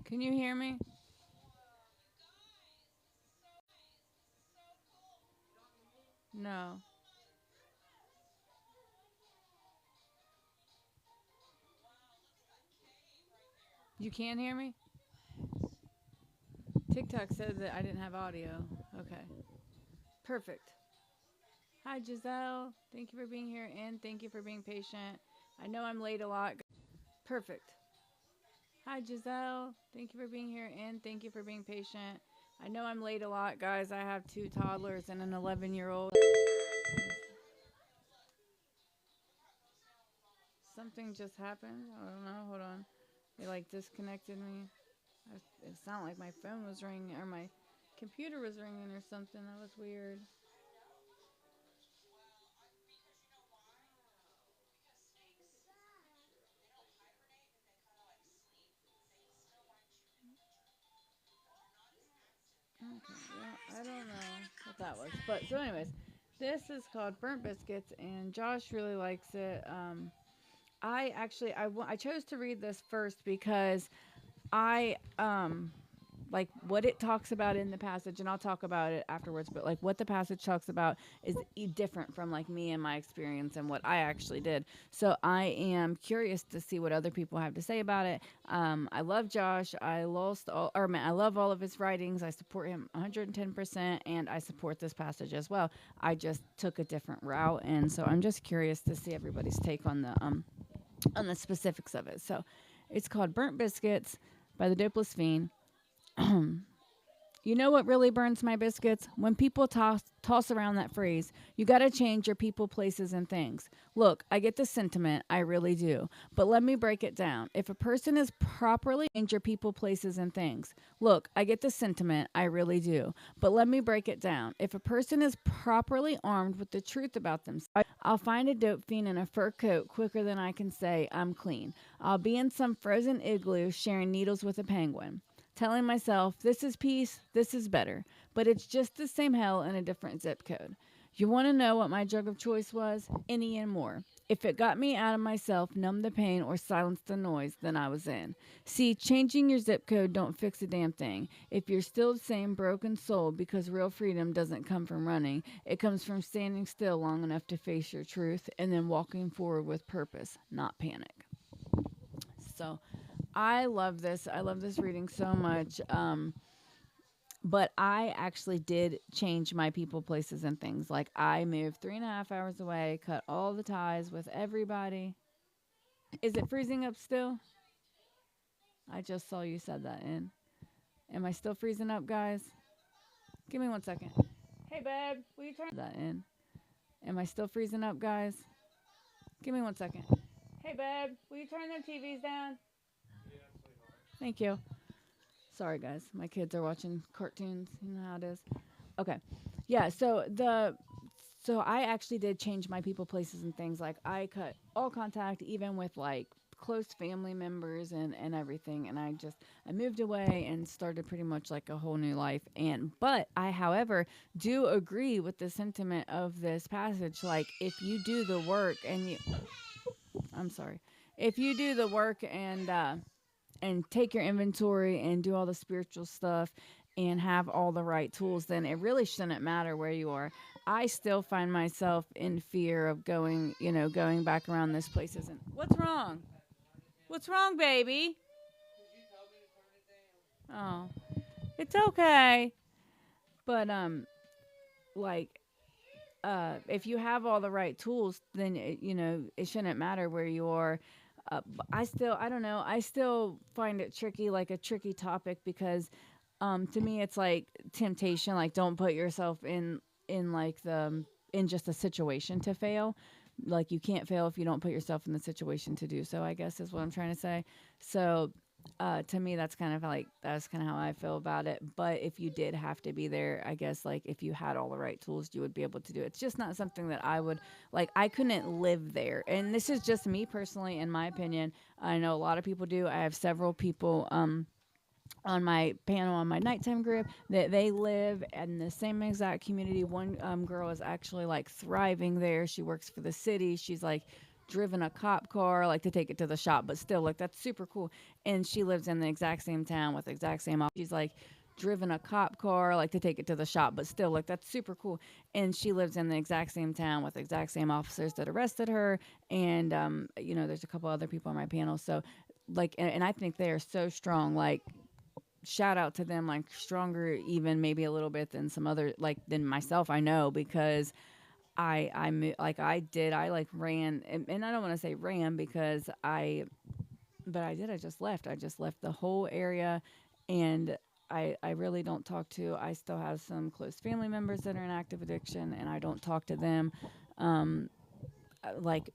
Can you hear me? No. You can't hear me? TikTok said that I didn't have audio. Okay. Perfect. Hi, Giselle. Thank you for being here and thank you for being patient. I know I'm late a lot. Perfect. Hi, Giselle. Thank you for being here and thank you for being patient. I know I'm late a lot, guys. I have two toddlers and an 11-year-old. Something just happened. I don't know. Hold on. They like disconnected me. It sounded like my phone was ringing or my computer was ringing or something. That was weird. Okay, well, I don't know what that was. But so, anyways, this is called Burnt Biscuits, and Josh really likes it. I chose to read this first because I like what it talks about in the passage, and I'll talk about it afterwards, but like what the passage talks about is different from like me and my experience and what I actually did. So I am curious to see what other people have to say about it. I love Josh. I love all of his writings. I support him 110%, and I support this passage as well. I just took a different route, and so I'm just curious to see everybody's take on the specifics of it. So it's called Burnt Biscuits by the Dopeless Fiend. You know what really burns my biscuits? When people toss around that phrase, you gotta change your people, places, and things. Look, I get the sentiment, I really do. But let me break it down. If a person is properly change your people, places, and things. Look, I get the sentiment, I really do. But let me break it down. If a person is properly armed with the truth about themselves, I'll find a dope fiend in a fur coat quicker than I can say I'm clean. I'll be in some frozen igloo sharing needles with a penguin, telling myself, this is peace, this is better, but it's just the same hell in a different zip code. You want to know what my drug of choice was? Any and more. If it got me out of myself, numbed the pain, or silenced the noise, then I was in. See, changing your zip code don't fix a damn thing. If you're still the same broken soul, because real freedom doesn't come from running, it comes from standing still long enough to face your truth and then walking forward with purpose, not panic. So, I love this. I love this reading so much. But I actually did change my people, places, and things. Like I moved 3.5 hours away, cut all the ties with everybody. Is it freezing up still? I just saw you said that in. Am I still freezing up, guys? Give me 1 second. Hey, babe, will you turn that in? Am I still freezing up, guys? Give me 1 second. Hey, babe, will you turn them TVs down? Thank you. Sorry, guys. My kids are watching cartoons. You know how it is. Okay. Yeah. So I actually did change my people, places, and things. Like I cut all contact, even with like close family members and everything. And I moved away and started pretty much like a whole new life. But I, however, do agree with the sentiment of this passage. Like if you do the work I'm sorry, if you do the work and take your inventory and do all the spiritual stuff and have all the right tools, then it really shouldn't matter where you are. I still find myself in fear of going back around this place. Isn't what's wrong? What's wrong, baby? Oh, it's okay. But like if you have all the right tools, then it shouldn't matter where you are. I don't know. I still find it tricky, like a tricky topic, because to me it's like temptation. Like don't put yourself in like the in just a situation to fail. Like you can't fail if you don't put yourself in the situation to do so, I guess is what I'm trying to say. So to me that's kind of how I feel about it. But if you did have to be there, I guess like if you had all the right tools, you would be able to do it. It's just not something that I would like. I couldn't live there, and this is just me personally, in my opinion. I know a lot of people do. I have several people on my panel on my nighttime group that they live in the same exact community. One girl is actually like thriving there. She works for the city. She's like driven a cop car like to take it to the shop, but still like that's super cool. And she lives in the exact same town with the exact same office. She's like driven a cop car like to take it to the shop, but still like that's super cool. And she lives in the exact same town with the exact same officers that arrested her. And there's a couple other people on my panel. So like, and I think they are so strong. Like, shout out to them, like stronger even maybe a little bit than some other like than myself, I know, because like I did, I like ran, and I don't want to say ran because but I did, I just left the whole area. And I really don't talk to, I still have some close family members that are in active addiction, and I don't talk to them. um like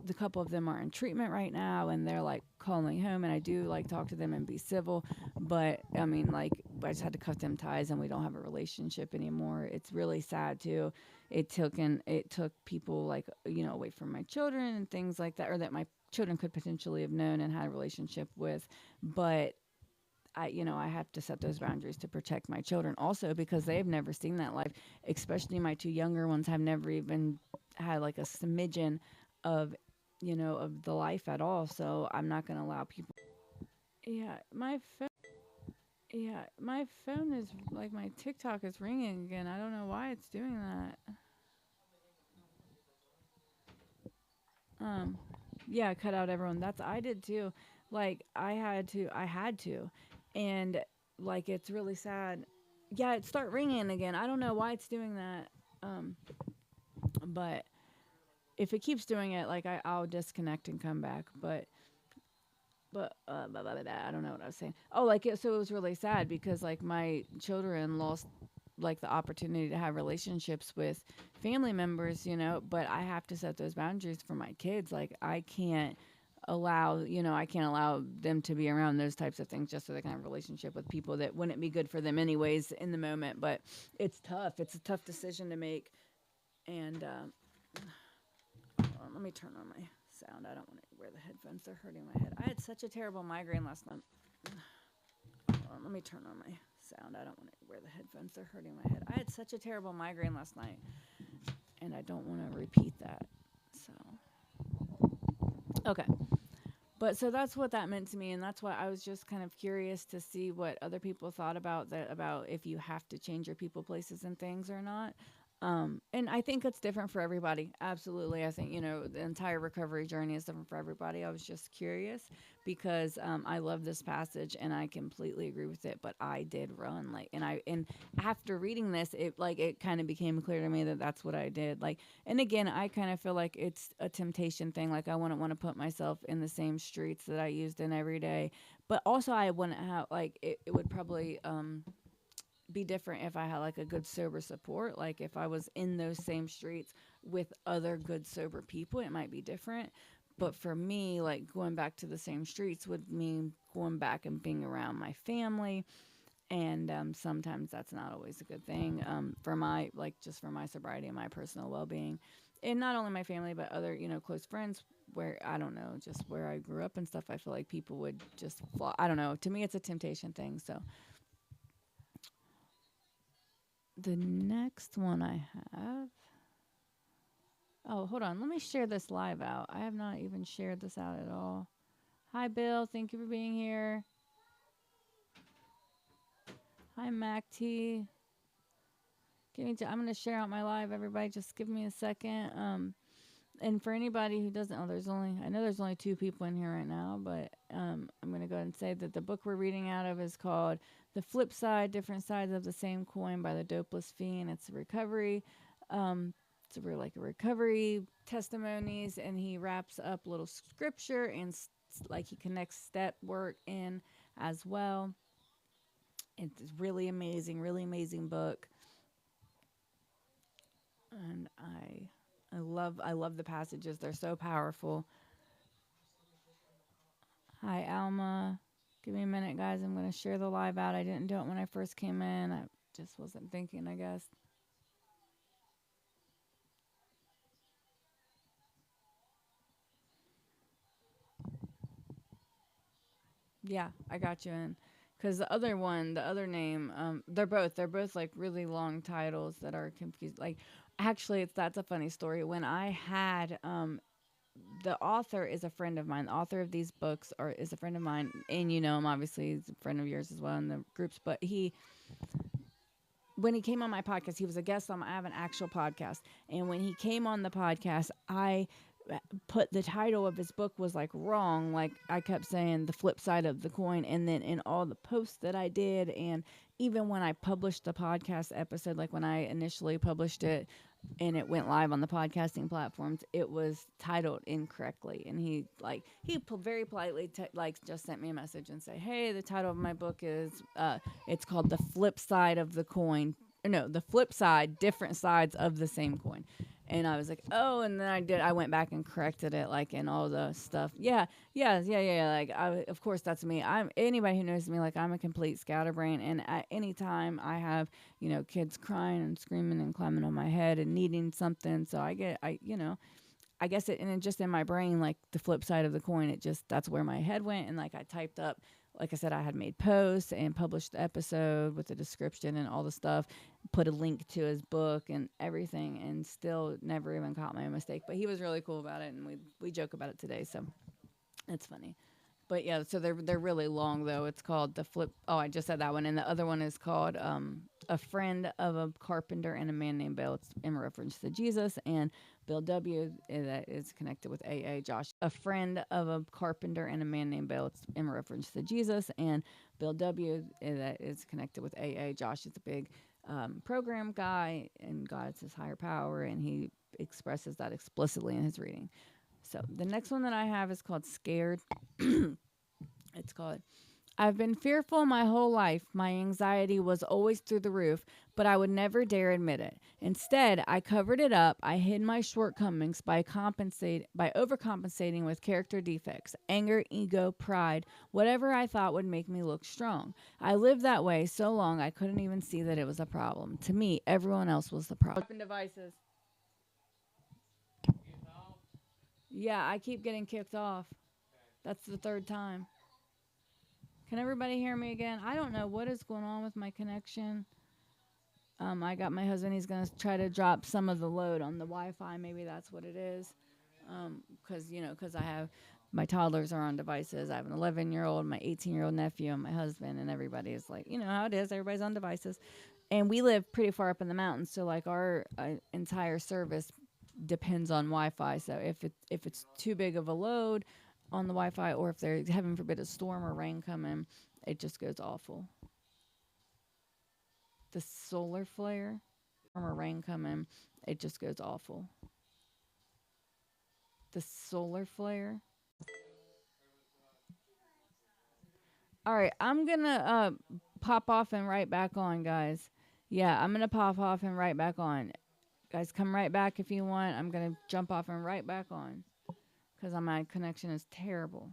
the couple of them are in treatment right now, and they're like calling home, and I do like talk to them and be civil, but I mean, like, I just had to cut them ties, and we don't have a relationship anymore. It's really sad too. It took people like, away from my children and things like that, or that my children could potentially have known and had a relationship with. But I have to set those boundaries to protect my children also, because they've never seen that life. Especially my two younger ones have never even had like a smidgen of, of the life at all. So I'm not going to allow people. Yeah, my phone is like, my TikTok is ringing again. I don't know why it's doing that. Um, yeah, cut out everyone. That's I did too. Like I had to, and like it's really sad. Yeah, it start ringing again. I don't know why it's doing that. Um, but if it keeps doing it, like I'll disconnect and come back. I don't know what I was saying. Oh, like so it was really sad because like my children lost like the opportunity to have relationships with family members, but I have to set those boundaries for my kids. Like I can't allow them to be around those types of things just so they can have a relationship with people that wouldn't be good for them anyways in the moment. But it's tough. It's a tough decision to make. And hold on, let me turn on my sound. I don't want to wear the headphones. They're hurting my head. I had such a terrible migraine last night. Hold on, let me turn on my sound. I don't want to wear the headphones. They're hurting my head. I had such a terrible migraine last night, and I don't want to repeat that. So, okay. But so that's what that meant to me, and that's why I was just kind of curious to see what other people thought about that, about if you have to change your people, places, and things or not. And I think it's different for everybody. Absolutely, I think the entire recovery journey is different for everybody. I was just curious because I love this passage and I completely agree with it. But I did run and after reading this, it kind of became clear to me that that's what I did. Like, and again, I kind of feel like it's a temptation thing. Like, I wouldn't want to put myself in the same streets that I used in every day, but also I wouldn't have like it would probably be different if I had like a good sober support. Like if I was in those same streets with other good sober people, it might be different. But for me, like going back to the same streets would mean going back and being around my family, and sometimes that's not always a good thing for my just for my sobriety and my personal well-being, and not only my family but other close friends where I don't know, just where I grew up and stuff. I feel like people would just flaw. I don't know. To me, it's a temptation thing. So the next one I have. Oh, hold on. Let me share this live out. I have not even shared this out at all. Hi, Bill. Thank you for being here. Hi, Mac T. I'm going to share out my live, everybody. Just give me a second. And for anybody who doesn't know, I know there's only 2 people in here right now, but I'm going to go ahead and say that the book we're reading out of is called The Flip Side, Different Sides of the Same Coin by the Dopeless Fiend. It's a recovery. It's a recovery testimonies, and he wraps up little scripture and like he connects step work in as well. It's really amazing book. And I love the passages. They're so powerful. Hi, Alma. Give me a minute, guys. I'm going to share the live out. I didn't do it when I first came in. I just wasn't thinking, I guess. Yeah, I got you in. Because the other name, they're both like really long titles that are confused. Like, actually, that's a funny story. When I had the author is a friend of mine. The author of these books is a friend of mine, and you know him obviously. He's a friend of yours as well in the groups. But when he came on my podcast, he was a guest on. I have an actual podcast, and when he came on the podcast, I put the title of his book was like wrong. Like I kept saying the flip side of the coin, and then in all the posts that I did, and even when I published the podcast episode, like when I initially published it and it went live on the podcasting platforms, it was titled incorrectly. And very politely like just sent me a message and say, hey, the title of my book is it's called The Flip Side of the Coin. No, the flip side, different sides of the same coin. And I was like, oh, and then I went back and corrected it, like in all the stuff. Yeah. Like, of course, that's me. Anybody who knows me, like, I'm a complete scatterbrain. And at any time I have, kids crying and screaming and climbing on my head and needing something. So I guess and then just in my brain, like the flip side of the coin, that's where my head went. And like I typed up, like I said, I had made posts and published the episode with the description and all the stuff, put a link to his book and everything, and still never even caught my mistake. But he was really cool about it, and we joke about it today, so it's funny. But yeah, so they're really long though. It's called the flip. Oh, I just said that one, and the other one is called a friend of a carpenter and a man named Bill. It's in reference to Jesus, and Bill W. That is connected with AA. Josh, a friend of a carpenter and a man named Bill. It's in reference to Jesus, and Bill W. That is connected with AA. Josh is a big program guy, and God's his higher power, and he expresses that explicitly in his reading. So the next one that I have is called Scared. It's called, I've been fearful my whole life. My anxiety was always through the roof, but I would never dare admit it. Instead, I covered it up. I hid my shortcomings by overcompensating with character defects, anger, ego, pride, whatever I thought would make me look strong. I lived that way so long I couldn't even see that it was a problem. To me, everyone else was the problem. Open devices. Yeah, I keep getting kicked off. That's the third time. Can everybody hear me again? I don't know what is going on with my connection. I got my husband. He's going to try to drop some of the load on the Wi-Fi. Maybe that's what it is. Because I have my toddlers are on devices. I have an 11-year-old, my 18-year-old nephew, and my husband, and everybody is like, you know how it is. Everybody's on devices. And we live pretty far up in the mountains. So like our entire service depends on Wi-Fi. So if it's too big of a load on the Wi-Fi, or if there's, heaven forbid, a storm or rain coming, it just goes awful. The solar flare, storm or rain coming, it just goes awful. The solar flare. All right, I'm gonna pop off and right back on, guys. Yeah, I'm gonna pop off and right back on. Guys, come right back if you want. I'm gonna jump off and right back on because my connection is terrible.